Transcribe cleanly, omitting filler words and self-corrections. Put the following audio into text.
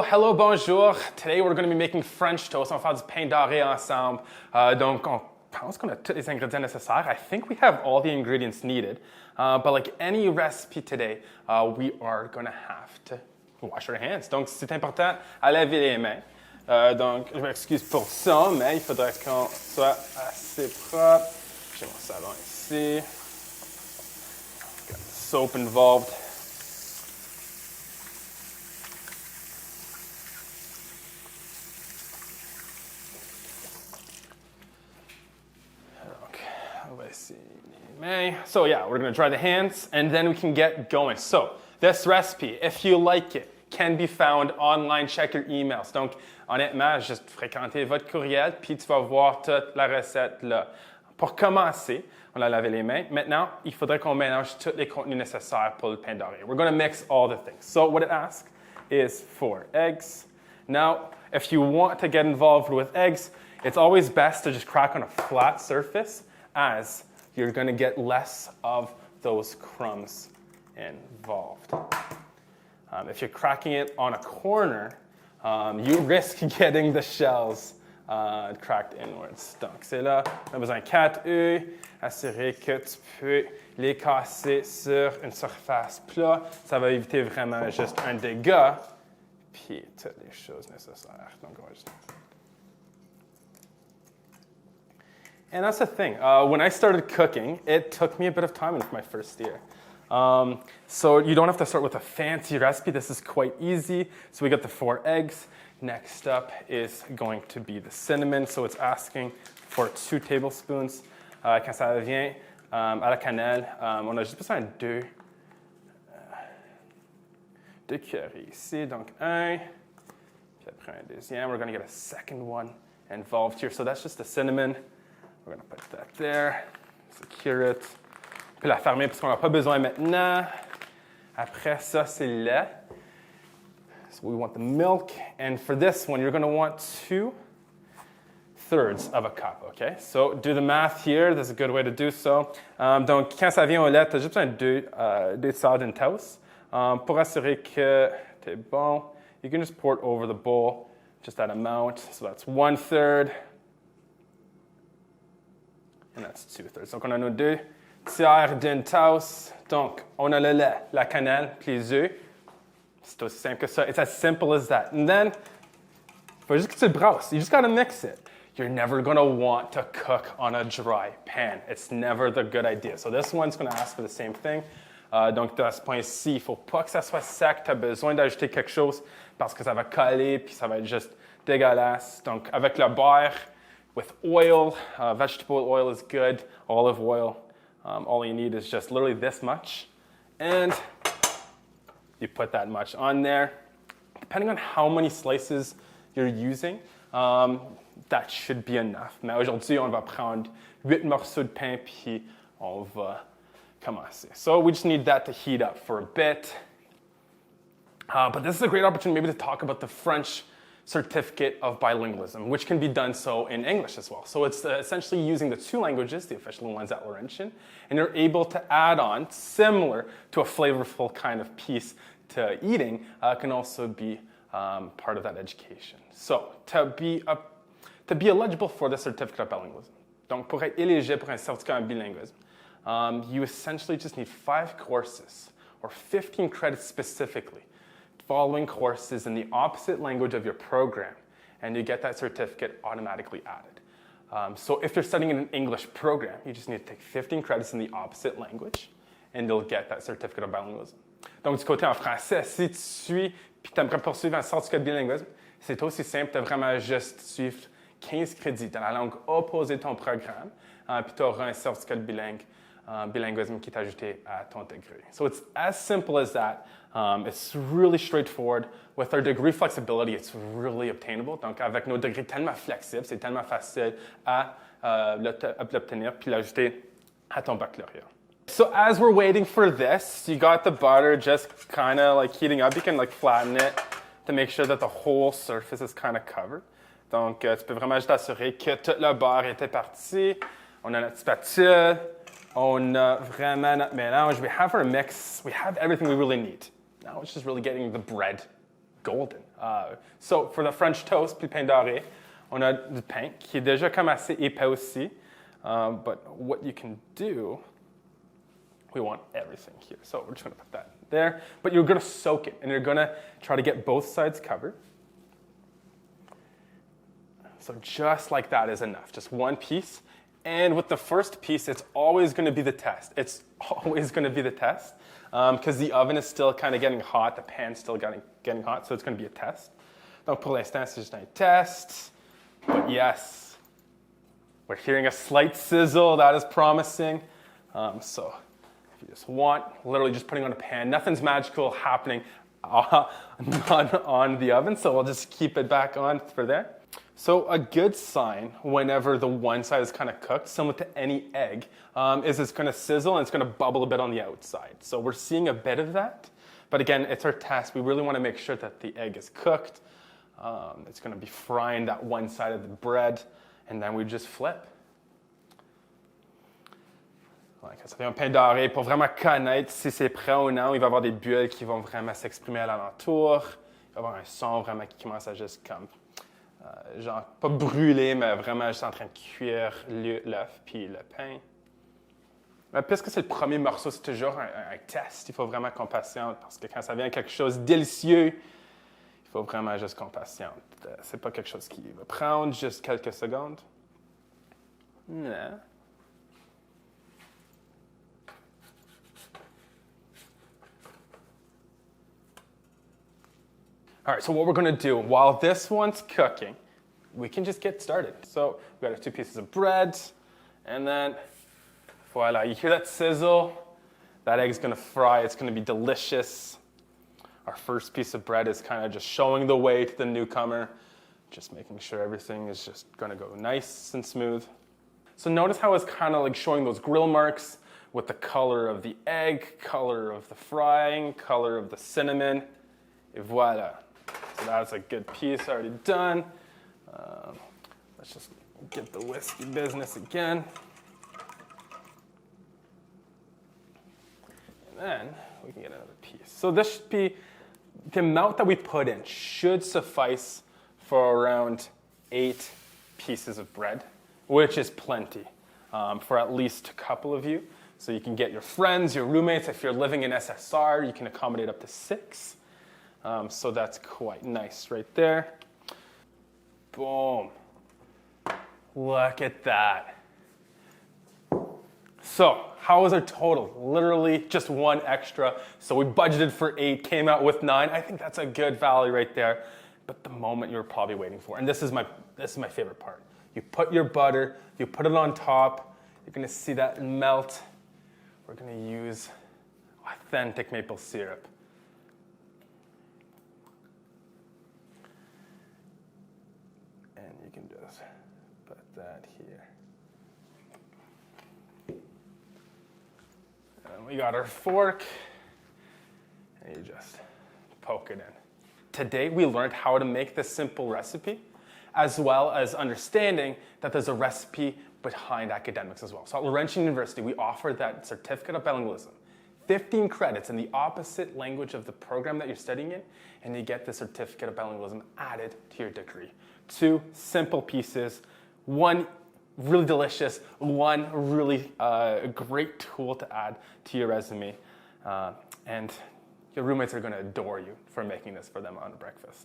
hello, bonjour. Today we're going to be making French toast. On va faire du pain doré ensemble. Donc, on pense qu'on a tous les ingrédients nécessaires. I think we have all the ingredients needed. But like any recipe today, we are going to have to wash our hands. Donc, c'est important à laver les mains. Donc, je m'excuse pour ça, mais il faudrait qu'on soit assez propre. J'ai mon savon ici. Got the soap involved. So yeah, we're going to dry the hands and then we can get going. So this recipe, if you like it, can be found online. Check your emails. Donc, honnêtement, juste fréquenter votre courriel puis tu vas voir toute la recette là. Pour commencer, on a lavé les mains. Maintenant, il faudrait qu'on mélange tous les contenus nécessaires pour le pain doré. We're going to mix all the things. So what it asks is for eggs. Now, if you want to get involved with eggs, it's always best to just crack on a flat surface as you're going to get less of those crumbs involved. If you're cracking it on a corner, you risk getting the shells cracked inwards. Donc, c'est là, on a besoin de 4 œufs. Assurer que tu peux les casser sur une surface plate. Ça va éviter vraiment juste un dégât. Puis, toutes les choses nécessaires. Donc, on va juste... And that's the thing. When I started cooking, it took me a bit of time in my first year. So you don't have to start with a fancy recipe. This is quite easy. So we got the 4 eggs. Next up is going to be the cinnamon. So it's asking for 2 tablespoons. Quand ça vient à la cannelle, on a juste besoin de 2 cuillerées ici. Donc 1, puis après un deuxième. We're going to get a second one involved here. So that's just the cinnamon. We're going to put that there, secure it. Puis la fermer parce qu'on n'a pas besoin maintenant. Après ça, c'est le lait. So we want the milk. And for this one, you're going to want 2/3 of a cup, okay? So do the math here. That's a good way to do so. Donc, quand ça vient au lait, tu as juste besoin de 2 tiers d'une tasse. Pour assurer que tu es bon, you can just pour it over the bowl, just that amount. So that's 1/3. And that's 2/3. Donc, on a nos 2 tiers d'une tasse. Donc, on a le lait, la cannelle, puis les œufs. C'est aussi simple que ça. It's as simple as that. And then, il faut juste que tu le brasses. You just got to mix it. You're never going to want to cook on a dry pan. It's never the good idea. So this one's going to ask for the same thing. Donc, à ce point-ci, il ne faut pas que ça soit sec. Tu as besoin d'ajouter quelque chose parce que ça va coller, puis ça va être juste dégueulasse. Donc, avec le beurre, with oil, vegetable oil is good, olive oil. All you need is just literally this much. And you put that much on there. Depending on how many slices you're using, that should be enough. Mais aujourd'hui, on va prendre 8 morceaux de pain, puis on va commencer. So we just need that to heat up for a bit. But this is a great opportunity maybe to talk about the French Certificate of Bilingualism, which can be done so in English as well. So it's essentially using the 2 languages, the official ones at Laurentian, and you're able to add on, similar to a flavorful kind of piece to eating, can also be part of that education. So to be eligible for the Certificate of Bilingualism, donc pour être éligible pour un certificat en bilinguisme, you essentially just need 5 courses, or 15 credits specifically, following courses in the opposite language of your program, and you get that certificate automatically added. So if you're studying in an English program, you just need to take 15 credits in the opposite language, and you'll get that Certificate of Bilingualism. Donc, du côté en français, si tu suis puis tu aimerais poursuivre un certificat de bilinguisme, c'est aussi simple, tu as vraiment juste suivre 15 crédits dans la langue opposée de ton programme, puis tu auras un certificat de bilinguisme qui est ajouté à ton degré. So it's as simple as that. It's really straightforward. With our degree flexibility, it's really obtainable. Donc, avec nos degrés tellement flexibles, c'est tellement facile à l'obtenir puis l'ajouter à ton baccalauréat. So as we're waiting for this, you got the butter just kind of like heating up. You can like flatten it to make sure that the whole surface is kind of covered. Donc, tu peux vraiment juste t'assurer que tout le beurre était parti. On a notre spatule. On a vraiment notre mélange. We have our mix. We have everything we really need. Now it's just really getting the bread golden. So, for the French toast, puis pain doré, on a du pain qui est déjà comme assez épais aussi. But what you can do, we want everything here. So we're just going to put that there. But you're going to soak it, and you're going to try to get both sides covered. So just like that is enough, just one piece. And with the first piece, it's always going to be the test. It's always going to be the test because the oven is still kind of getting hot, the pan's still getting hot, so it's going to be a test. Donc pour l'instant, c'est juste un test. But yes, we're hearing a slight sizzle. That is promising. So if you just want, literally just putting on a pan, nothing's magical happening on the oven, so we'll just keep it back on for there. So a good sign whenever the one side is kind of cooked, similar to any egg, is it's going to sizzle and it's going to bubble a bit on the outside. So we're seeing a bit of that. But again, it's our test. We really want to make sure that the egg is cooked. It's going to be frying that one side of the bread, and then we just flip. Ouais, quand ça fait un pain doré, pour vraiment connaître si c'est prêt ou non, il va y avoir des bulles qui vont vraiment s'exprimer à l'alentour. Il va y avoir un son vraiment qui commence à juste comme, genre, pas brûler, mais vraiment juste en train de cuire l'œuf puis le pain. Mais puisque c'est le premier morceau, c'est toujours un test. Il faut vraiment qu'on patiente parce que quand ça vient quelque chose de délicieux, il faut vraiment juste qu'on patiente. C'est pas quelque chose qui va prendre juste quelques secondes. Non. All right, so what we're going to do, while this one's cooking, we can just get started. So we've got our 2 pieces of bread, and then, voila, you hear that sizzle? That egg's going to fry. It's going to be delicious. Our first piece of bread is kind of just showing the way to the newcomer, just making sure everything is just going to go nice and smooth. So notice how it's kind of like showing those grill marks with the color of the egg, color of the frying, color of the cinnamon, et voila. So that's a good piece already done. Let's just get the whiskey business again. And then we can get another piece. So this should be, the amount that we put in should suffice for around 8 pieces of bread, which is plenty for at least a couple of you. So you can get your friends, your roommates. If you're living in SSR, you can accommodate up to 6. So that's quite nice right there. Boom. Look at that. So how was our total? Literally just 1 extra. So we budgeted for 8, came out with 9. I think that's a good value right there. But the moment you were probably waiting for, and this is my favorite part. You put your butter, you put it on top. You're going to see that melt. We're going to use authentic maple syrup. You can just put that here. And we got our fork, and you just poke it in. Today we learned how to make this simple recipe, as well as understanding that there's a recipe behind academics as well. So at Laurentian University, we offer that Certificate of Bilingualism. 15 credits in the opposite language of the program that you're studying in, and you get the Certificate of Bilingualism added to your degree. 2 simple pieces, 1 really delicious, 1 really great tool to add to your resume. And your roommates are going to adore you for making this for them on breakfast.